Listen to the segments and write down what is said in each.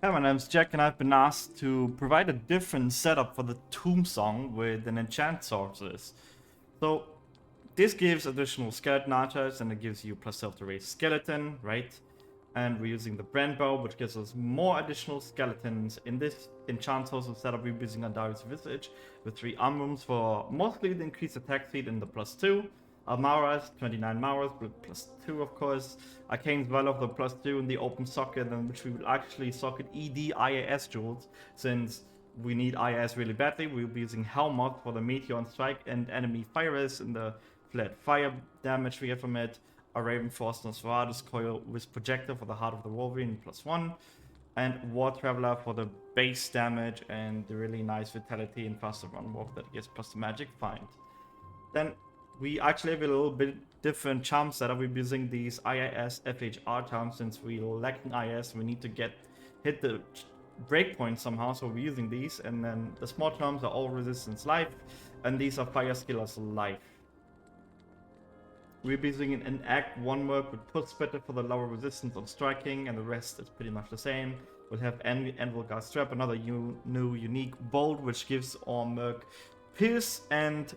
Hi, my name's Jack, and I've been asked to provide a different setup for the Tomb Song with an enchant sources. So this gives additional skeleton archers, and it gives you plus self to raise skeleton, right? And we're using the brand bow, which gives us more additional skeletons. In this enchant sources setup, we're using a Darius Visage with 3 arm rooms for mostly the increased attack speed and the +2. Maras, 29 Maras with +2, of course. Arcane's Well of the +2 in the open socket, and which we will actually socket ED IAS jewels, since we need IAS really badly. We'll be using Helmut for the Meteor and Strike and enemy fires in the flat fire damage we get from it. A Ravenforce Nosferatu's Coil with Projector for the Heart of the Wolverine +1. And War Traveler for the base damage and the really nice Vitality and faster run walk that gets plus the Magic Find. Then we actually have a little bit different charm setup. We're using these IIS FHR charms since we're lacking IS. We need to hit the breakpoint somehow, so we're using these. And then the small charms are all resistance life, and these are fire skillers life. We're using an Act 1 work with Put Splitter for the lower resistance on striking, and the rest is pretty much the same. We'll have Anvil Guard Strap, another new unique bolt, which gives our merc Pierce and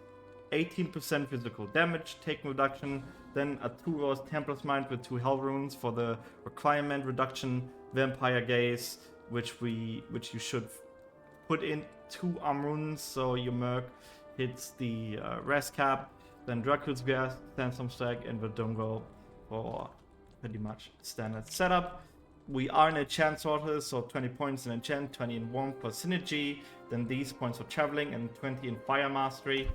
18% physical damage taken reduction. Then a 2 Rose Templar's Mind with 2 Hell Runes for the requirement reduction. Vampire Gaze, which you should put in 2 arm runes, so your merc hits the rest cap. Then Dracula's Gas, Sandstorm Strike, and Verdungo for pretty much standard setup. We are in enchant sorters, so 20 points in enchant, 20 in warmth for synergy. Then these points for traveling and 20 in fire mastery.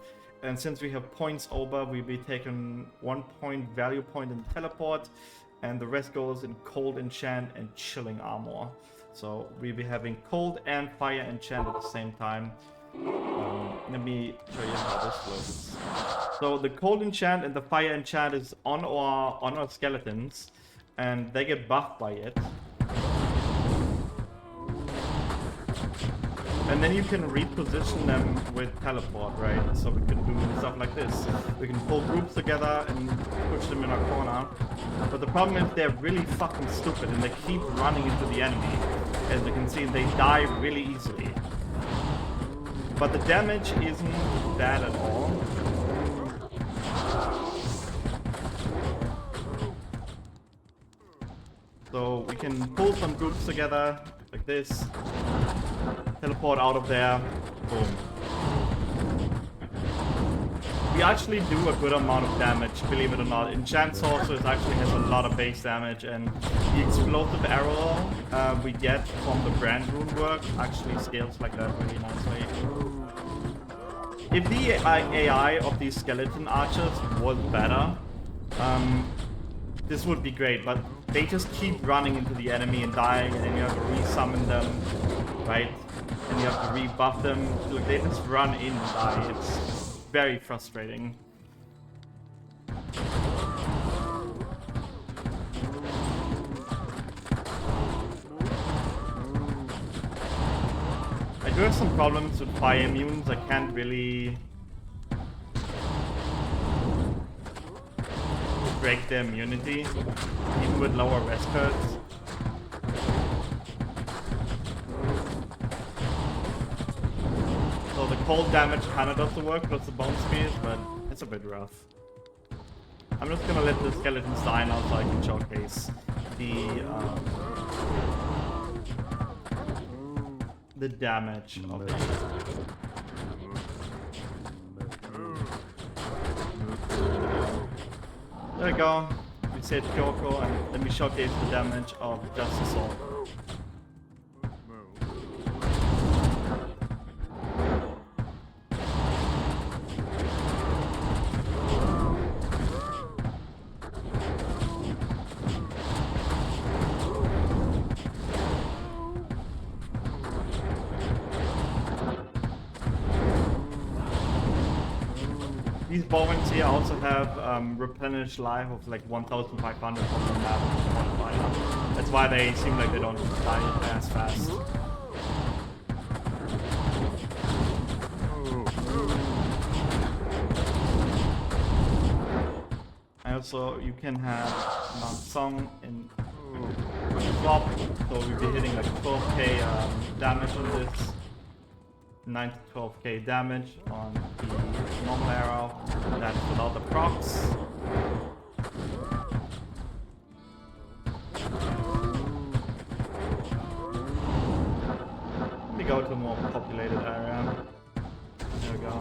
And since we have points over, we'll be taking 1 point value point in teleport, and the rest goes in cold enchant and chilling armor. So we'll be having cold and fire enchant at the same time. Let me show you how this looks. So the cold enchant and the fire enchant is on our skeletons, and they get buffed by it. And then you can reposition them with teleport, right? So we can do stuff like this. We can pull groups together and push them in a corner. But the problem is they're really fucking stupid and they keep running into the enemy. As you can see, they die really easily. But the damage isn't bad at all. So we can pull some groups together like this. Teleport out of there. Boom. We actually do a good amount of damage, believe it or not. Enchant Sorceress actually has a lot of base damage, and the explosive arrow we get from the brand rune work actually scales like that really nicely. If the AI of these skeleton archers was better, this would be great, but they just keep running into the enemy and dying, and then you have to resummon them, right? And you have to rebuff them. Look, they just run in and die. It's very frustrating. I do have some problems with fire immunes. I can't really break their immunity, even with lower rest curves. So the cold damage kinda does the work, plus the bone spears, but it's a bit rough. I'm just gonna let the skeletons die now so I can showcase the damage of it. There we go. We said Kyoko, and let me showcase the damage of Justice Sorc. These bowens here also have replenished life of like 1,500 on the map. That's why they seem like they don't die as fast. And also you can have Mount Song in Swap, so we'll be hitting like 12k damage on this. 9 to 12k damage on the normal arrow. That's without the procs. Let me go to a more populated area. There we go.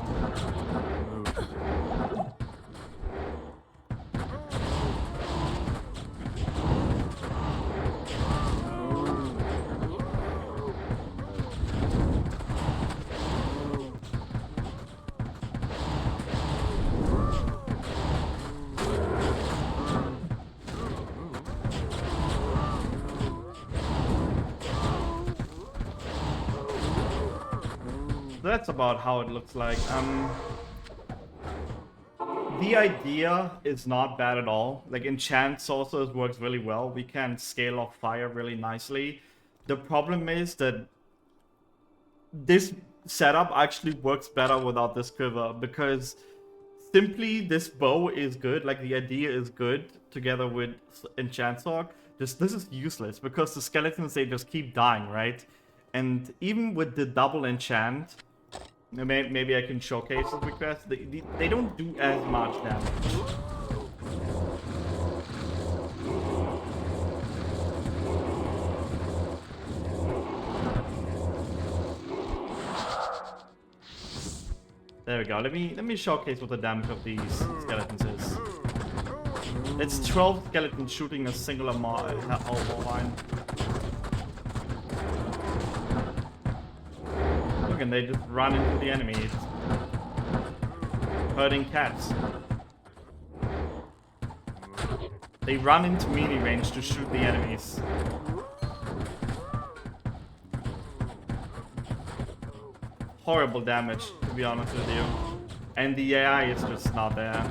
That's about how it looks like. The idea is not bad at all. Like Enchant sorcerers works really well. We can scale off fire really nicely. The problem is that this setup actually works better without this quiver, because simply this bow is good. Like the idea is good together with Enchant Sorc. Just this is useless because the skeletons, they just keep dying, right? And even with the double enchant, maybe I can showcase this request. They don't do as much damage. There we go. Let me showcase what the damage of these skeletons is. It's 12 skeletons shooting a singular line. Look, and they just run into the enemies. Herding cats. They run into melee range to shoot the enemies. Horrible damage, to be honest with you. And the AI is just not there.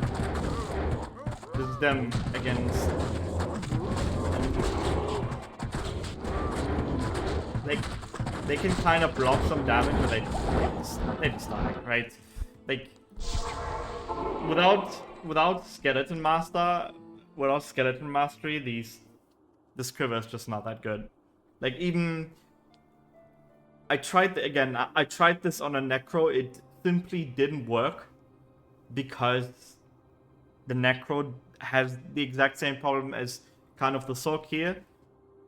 This is them against... They can kind of block some damage, but they just die, right? Like, without Skeleton Mastery, this quiver is just not that good. Like, even... I tried this on a Necro. It simply didn't work because the Necro has the exact same problem as kind of the Sorc here.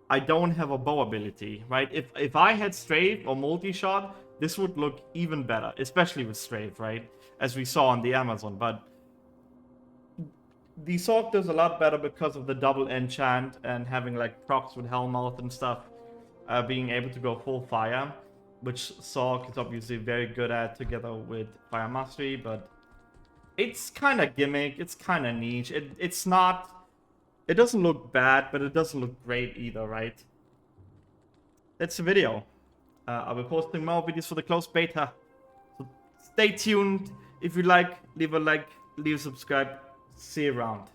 I don't have a bow ability, right? If I had strafe or multi-shot, this would look even better, especially with strafe, right? As we saw on the Amazon, but the Sorc does a lot better because of the double enchant and having like procs with Hellmouth and stuff, being able to go full fire, which Sorc is obviously very good at together with Fire Mastery, but it's kind of gimmick, it's kind of niche. It's not... It doesn't look bad, but it doesn't look great either, right? That's the video. I'll be posting more videos for the closed beta. So stay tuned. If you like, leave a like, leave a subscribe. See you around.